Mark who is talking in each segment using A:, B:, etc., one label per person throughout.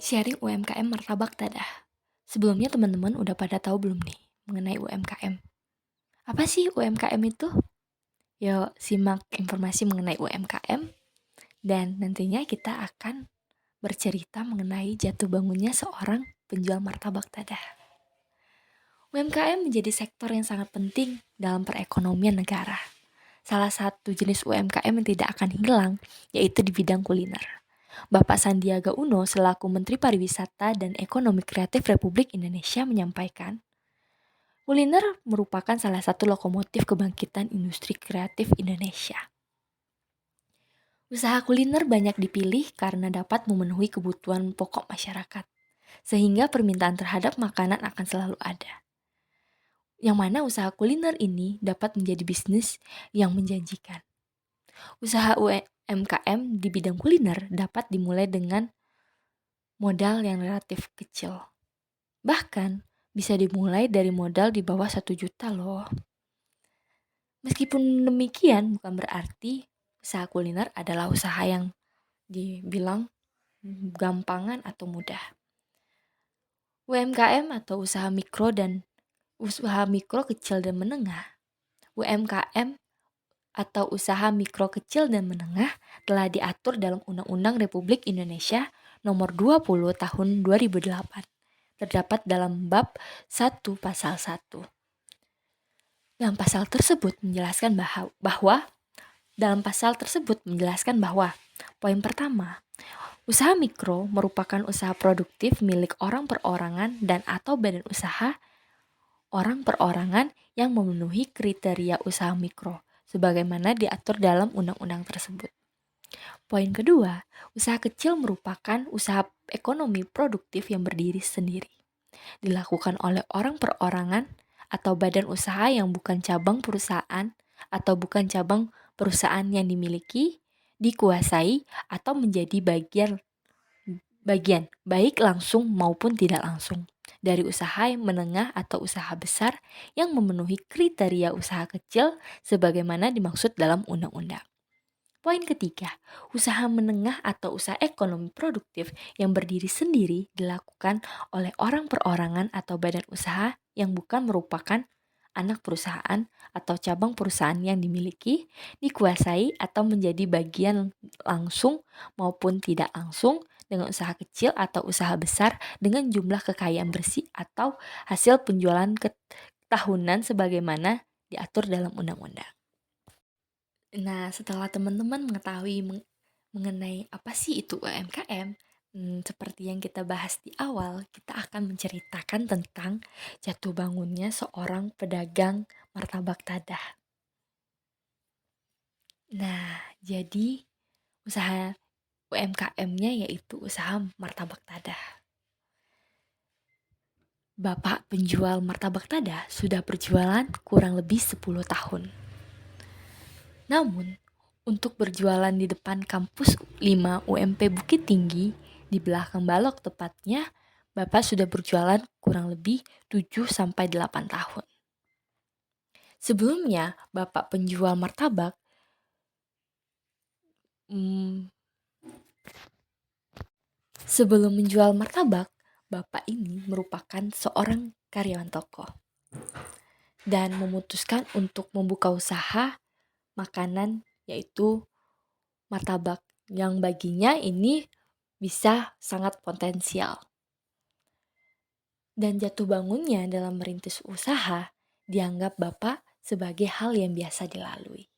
A: Sharing UMKM Martabak Dadah. Sebelumnya teman-teman udah pada tahu belum nih mengenai UMKM? Apa sih UMKM itu? Yuk simak informasi mengenai UMKM dan nantinya kita akan bercerita mengenai jatuh bangunnya seorang penjual martabak dadah. UMKM menjadi sektor yang sangat penting dalam perekonomian negara. Salah satu jenis UMKM yang tidak akan hilang yaitu di bidang kuliner. Bapak Sandiaga Uno selaku Menteri Pariwisata dan Ekonomi Kreatif Republik Indonesia menyampaikan, kuliner merupakan salah satu lokomotif kebangkitan industri kreatif Indonesia. Usaha kuliner banyak dipilih karena dapat memenuhi kebutuhan pokok masyarakat, sehingga permintaan terhadap makanan akan selalu ada. Yang mana usaha kuliner ini dapat menjadi bisnis yang menjanjikan. Usaha UMKM di bidang kuliner dapat dimulai dengan modal yang relatif kecil. Bahkan bisa dimulai dari modal di bawah 1 juta loh. Meskipun demikian bukan berarti usaha kuliner adalah usaha yang dibilang gampangan atau mudah. UMKM atau usaha mikro kecil dan menengah. UMKM atau usaha mikro kecil dan menengah telah diatur dalam Undang-Undang Republik Indonesia Nomor 20 Tahun 2008. Terdapat dalam bab 1 pasal 1. Dalam pasal tersebut menjelaskan bahwa poin pertama, usaha mikro merupakan usaha produktif milik orang perorangan dan atau badan usaha orang perorangan yang memenuhi kriteria usaha mikro sebagaimana diatur dalam undang-undang tersebut. Poin kedua, usaha kecil merupakan usaha ekonomi produktif yang berdiri sendiri. Dilakukan oleh orang perorangan atau badan usaha yang bukan cabang perusahaan atau bukan cabang perusahaan yang dimiliki, dikuasai, atau menjadi bagian baik langsung maupun tidak langsung dari usaha yang menengah atau usaha besar yang memenuhi kriteria usaha kecil sebagaimana dimaksud dalam undang-undang. Poin ketiga, usaha menengah atau usaha ekonomi produktif yang berdiri sendiri dilakukan oleh orang perorangan atau badan usaha yang bukan merupakan anak perusahaan atau cabang perusahaan yang dimiliki, dikuasai, atau menjadi bagian langsung maupun tidak langsung dengan usaha kecil atau usaha besar dengan jumlah kekayaan bersih atau hasil penjualan tahunan sebagaimana diatur dalam undang-undang. Nah, setelah teman-teman mengetahui mengenai apa sih itu UMKM, seperti yang kita bahas di awal, kita akan menceritakan tentang jatuh bangunnya seorang pedagang martabak dadah. Nah, jadi usaha UMKM-nya yaitu usaha martabak dadah. Bapak penjual martabak dadah sudah berjualan kurang lebih 10 tahun. Namun, untuk berjualan di depan kampus 5 UMP Bukit Tinggi, di belakang Balok tepatnya, Bapak sudah berjualan kurang lebih 7-8 tahun. Sebelumnya, Bapak penjual martabak sebelum menjual martabak, Bapak ini merupakan seorang karyawan toko dan memutuskan untuk membuka usaha makanan yaitu martabak yang baginya ini bisa sangat potensial. Dan jatuh bangunnya dalam merintis usaha dianggap Bapak sebagai hal yang biasa dilalui.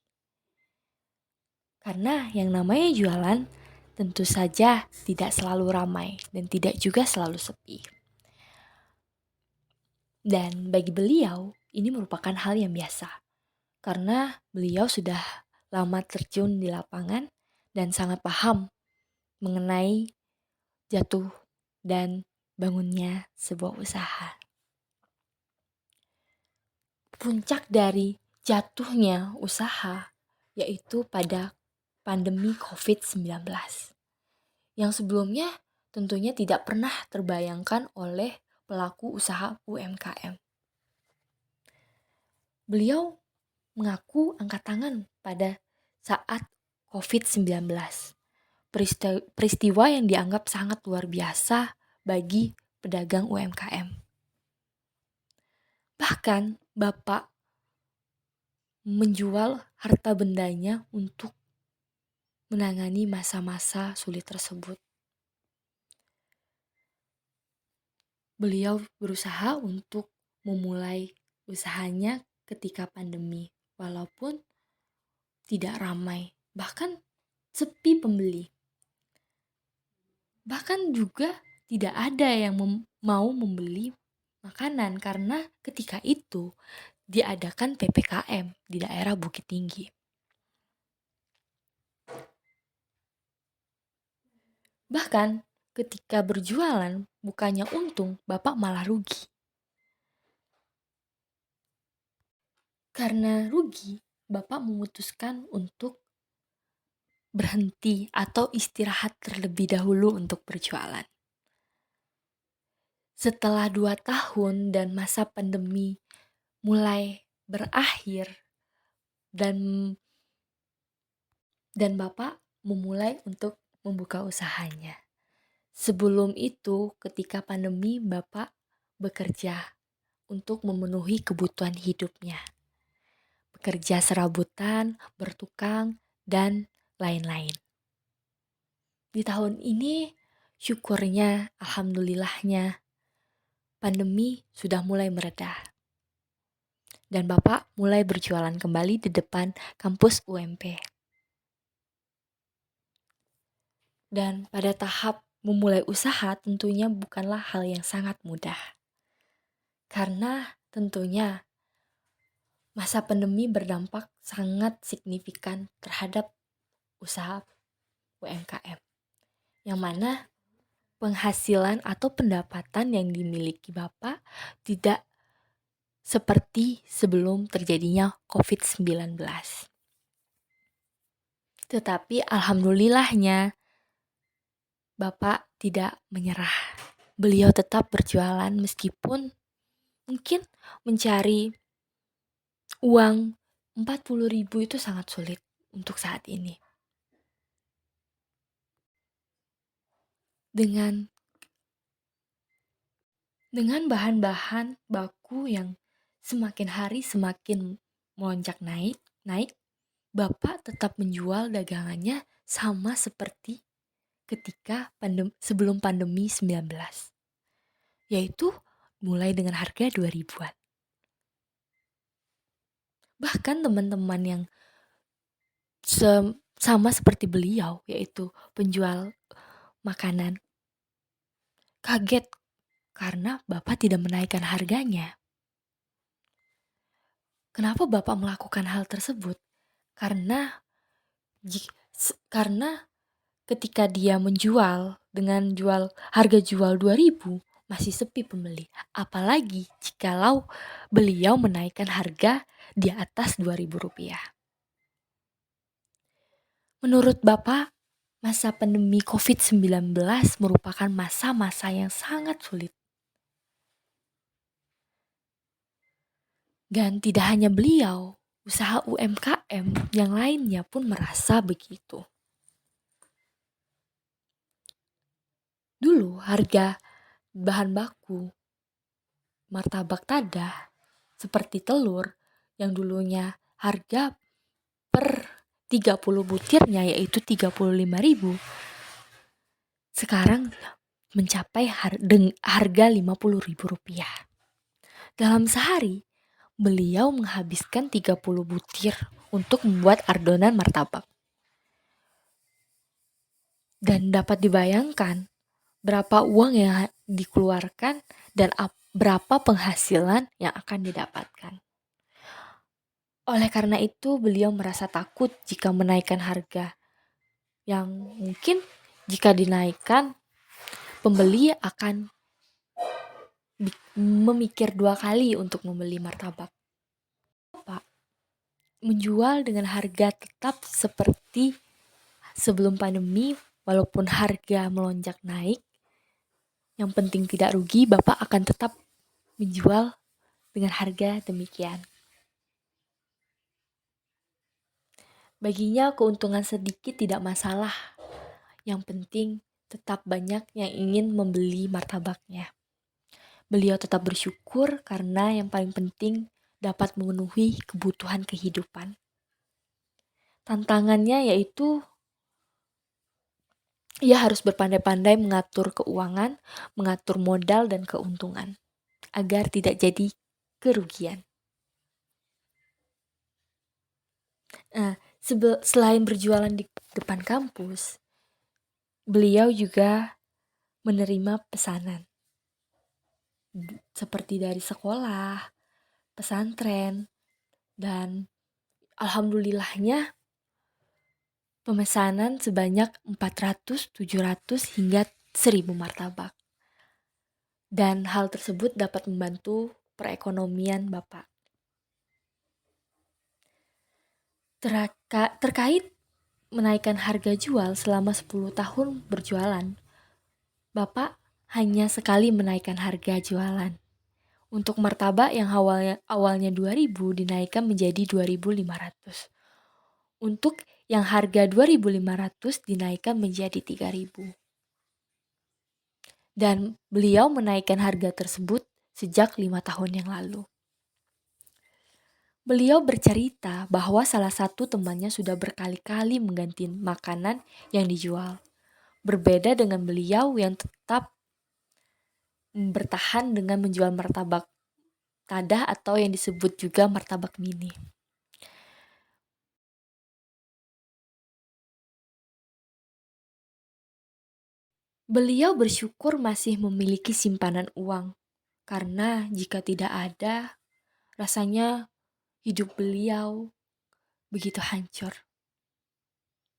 A: Karena yang namanya jualan tentu saja tidak selalu ramai dan tidak juga selalu sepi. Dan bagi beliau ini merupakan hal yang biasa. Karena beliau sudah lama terjun di lapangan dan sangat paham mengenai jatuh dan bangunnya sebuah usaha. Puncak dari jatuhnya usaha yaitu pada pandemi COVID-19 yang sebelumnya tentunya tidak pernah terbayangkan oleh pelaku usaha UMKM. Beliau mengaku angkat tangan pada saat COVID-19. Peristiwa yang dianggap sangat luar biasa bagi pedagang UMKM. Bahkan Bapak menjual harta bendanya untuk menangani masa-masa sulit tersebut. Beliau berusaha untuk memulai usahanya ketika pandemi, walaupun tidak ramai, bahkan sepi pembeli. Bahkan juga tidak ada yang mau membeli makanan karena ketika itu diadakan PPKM di daerah Bukit Tinggi. Bahkan ketika berjualan bukannya untung, Bapak malah rugi. Karena rugi, Bapak memutuskan untuk berhenti atau istirahat terlebih dahulu untuk berjualan. Setelah 2 tahun dan masa pandemi mulai berakhir dan Bapak memulai untuk membuka usahanya. Sebelum itu, ketika pandemi, Bapak bekerja untuk memenuhi kebutuhan hidupnya. Bekerja serabutan, bertukang, dan lain-lain. Di tahun ini, syukurnya, alhamdulillahnya, pandemi sudah mulai mereda. Dan Bapak mulai berjualan kembali di depan kampus UMP. Dan pada tahap memulai usaha tentunya bukanlah hal yang sangat mudah. Karena tentunya masa pandemi berdampak sangat signifikan terhadap usaha UMKM. Yang mana penghasilan atau pendapatan yang dimiliki Bapak tidak seperti sebelum terjadinya COVID-19. Tetapi alhamdulillahnya Bapak tidak menyerah. Beliau tetap berjualan meskipun mungkin mencari uang 40.000 itu sangat sulit untuk saat ini. Dengan bahan-bahan baku yang semakin hari semakin melonjak naik, Bapak tetap menjual dagangannya sama seperti ketika sebelum pandemi 19. Yaitu mulai dengan harga 2.000-an. Bahkan teman-teman yang sama seperti beliau, yaitu penjual makanan, kaget karena Bapak tidak menaikkan harganya. Kenapa Bapak melakukan hal tersebut? Karena ketika dia menjual dengan harga jual 2.000 masih sepi pembeli. Apalagi jikalau beliau menaikkan harga di atas 2.000 rupiah. Menurut Bapak, masa pandemi COVID-19 merupakan masa-masa yang sangat sulit. Dan tidak hanya beliau, usaha UMKM yang lainnya pun merasa begitu. Dulu harga bahan baku martabak tadah seperti telur yang dulunya harga per 30 butirnya yaitu 35.000, sekarang mencapai harga 50.000 rupiah. Dalam sehari, beliau menghabiskan 30 butir untuk membuat adonan martabak. Dan dapat dibayangkan berapa uang yang dikeluarkan dan berapa penghasilan yang akan didapatkan. Oleh karena itu, beliau merasa takut jika menaikkan harga. Yang mungkin jika dinaikkan, pembeli akan memikir 2 kali untuk membeli martabak. Bapak menjual dengan harga tetap seperti sebelum pandemi, walaupun harga melonjak naik. Yang penting tidak rugi, Bapak akan tetap menjual dengan harga demikian. Baginya keuntungan sedikit tidak masalah. Yang penting tetap banyak yang ingin membeli martabaknya. Beliau tetap bersyukur karena yang paling penting dapat memenuhi kebutuhan kehidupan. Tantangannya yaitu ia harus berpandai-pandai mengatur keuangan, mengatur modal dan keuntungan agar tidak jadi kerugian. Nah, selain berjualan di depan kampus, beliau juga menerima pesanan seperti dari sekolah, pesantren, dan alhamdulillahnya pemesanan sebanyak 400, 700 hingga 1000 martabak. Dan hal tersebut dapat membantu perekonomian Bapak. Terkait menaikkan harga jual selama 10 tahun berjualan, Bapak hanya sekali menaikkan harga jualan. Untuk martabak yang awalnya 2.000 dinaikkan menjadi 2.500. Untuk yang harga 2.500 dinaikkan menjadi 3.000. Dan beliau menaikkan harga tersebut sejak 5 tahun yang lalu. Beliau bercerita bahwa salah satu temannya sudah berkali-kali mengganti makanan yang dijual. Berbeda dengan beliau yang tetap bertahan dengan menjual martabak tadah atau yang disebut juga martabak mini. Beliau bersyukur masih memiliki simpanan uang, karena jika tidak ada, rasanya hidup beliau begitu hancur.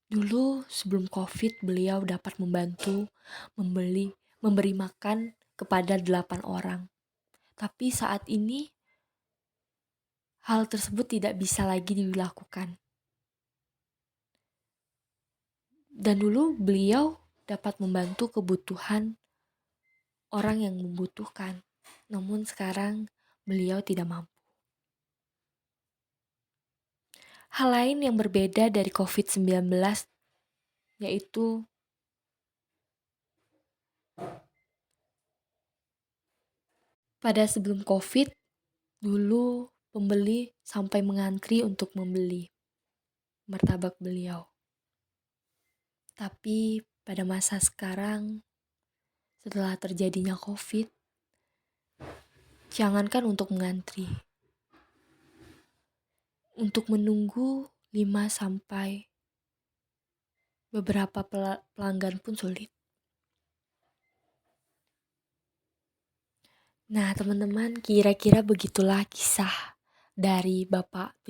A: Dulu sebelum COVID beliau dapat membantu memberi makan kepada 8 orang. Tapi saat ini hal tersebut tidak bisa lagi dilakukan. Dan dulu beliau dapat membantu kebutuhan orang yang membutuhkan. Namun sekarang beliau tidak mampu. Hal lain yang berbeda dari COVID-19 yaitu pada sebelum COVID, dulu pembeli sampai mengantri untuk membeli martabak beliau. Tapi pada masa sekarang, setelah terjadinya COVID, jangankan untuk mengantri. Untuk menunggu 5 sampai beberapa pelanggan pun sulit. Nah, teman-teman, kira-kira begitulah kisah dari Bapak